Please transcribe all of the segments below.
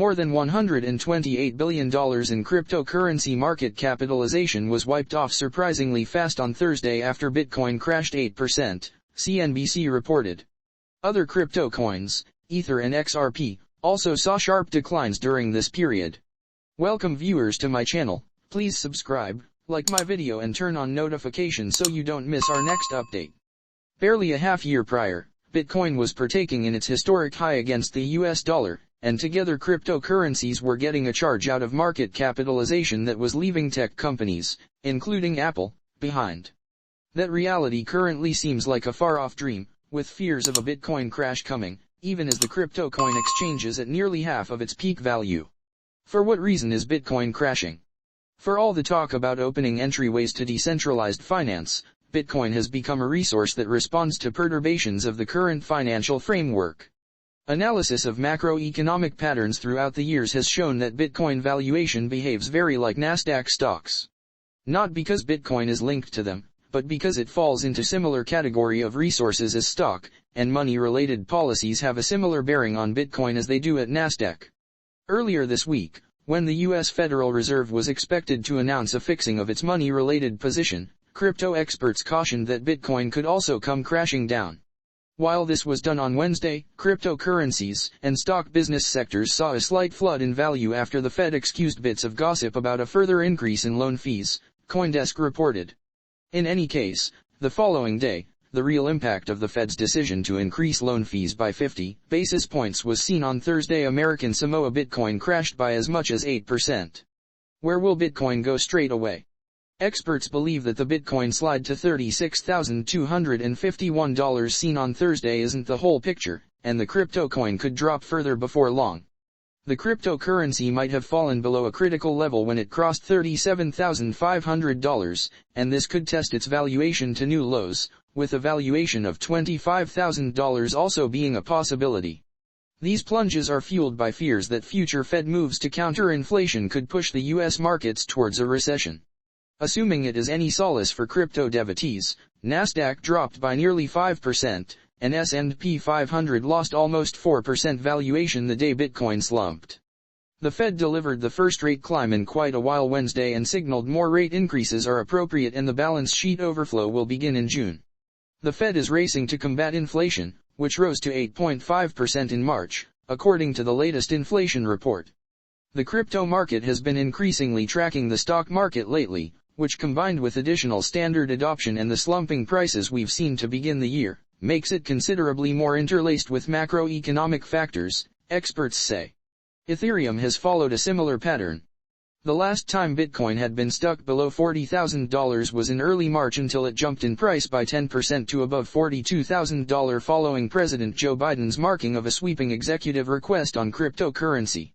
More than $128 billion in cryptocurrency market capitalization was wiped off surprisingly fast on Thursday after Bitcoin crashed 8%, CNBC reported. Other crypto coins, Ether and XRP, also saw sharp declines during this period. Welcome viewers to my channel. Please subscribe, like my video and turn on notifications so you don't miss our next update. Barely a half year prior, Bitcoin was partaking in its historic high against the US dollar, and together cryptocurrencies were getting a charge out of market capitalization that was leaving tech companies, including Apple, behind. That reality currently seems like a far-off dream, with fears of a Bitcoin crash coming, even as the crypto coin exchange is at nearly half of its peak value. For what reason is Bitcoin crashing? For all the talk about opening entryways to decentralized finance, Bitcoin has become a resource that responds to perturbations of the current financial framework. Analysis of macroeconomic patterns throughout the years has shown that Bitcoin valuation behaves very like Nasdaq stocks. Not because Bitcoin is linked to them, but because it falls into similar category of resources as stock, and money-related policies have a similar bearing on Bitcoin as they do at Nasdaq. Earlier this week, when the U.S. Federal Reserve was expected to announce a fixing of its money-related position, crypto experts cautioned that Bitcoin could also come crashing down. While this was done on Wednesday, cryptocurrencies and stock business sectors saw a slight flood in value after the Fed excused bits of gossip about a further increase in loan fees, CoinDesk reported. In any case, the following day, the real impact of the Fed's decision to increase loan fees by 50 basis points was seen on Thursday. American Samoa Bitcoin crashed by as much as 8%. Where will Bitcoin go straight away? Experts believe that the Bitcoin slide to $36,251 seen on Thursday isn't the whole picture, and the crypto coin could drop further before long. The cryptocurrency might have fallen below a critical level when it crossed $37,500, and this could test its valuation to new lows, with a valuation of $25,000 also being a possibility. These plunges are fueled by fears that future Fed moves to counter inflation could push the U.S. markets towards a recession. Assuming it is any solace for crypto devotees, Nasdaq dropped by nearly 5%, and S&P 500 lost almost 4% valuation the day Bitcoin slumped. The Fed delivered the first rate climb in quite a while Wednesday and signaled more rate increases are appropriate and the balance sheet overflow will begin in June. The Fed is racing to combat inflation, which rose to 8.5% in March, according to the latest inflation report. The crypto market has been increasingly tracking the stock market lately, which combined with additional standard adoption and the slumping prices we've seen to begin the year, makes it considerably more interlaced with macroeconomic factors, experts say. Ethereum has followed a similar pattern. The last time Bitcoin had been stuck below $40,000 was in early March until it jumped in price by 10% to above $42,000 following President Joe Biden's marking of a sweeping executive request on cryptocurrency.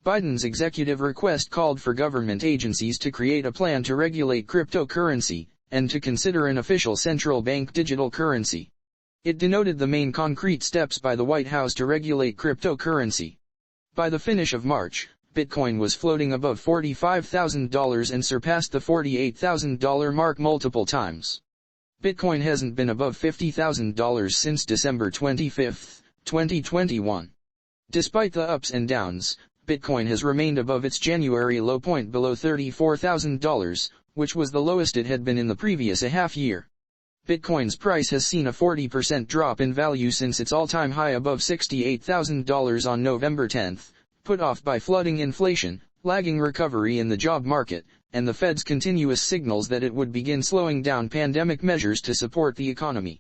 Biden's executive request called for government agencies to create a plan to regulate cryptocurrency, and to consider an official central bank digital currency. It denoted the main concrete steps by the White House to regulate cryptocurrency. By the finish of March, Bitcoin was floating above $45,000 and surpassed the $48,000 mark multiple times. Bitcoin hasn't been above $50,000 since December 25, 2021. Despite the ups and downs, Bitcoin has remained above its January low point below $34,000, which was the lowest it had been in the previous half year. Bitcoin's price has seen a 40% drop in value since its all-time high above $68,000 on November 10, put off by flooding inflation, lagging recovery in the job market, and the Fed's continuous signals that it would begin slowing down pandemic measures to support the economy.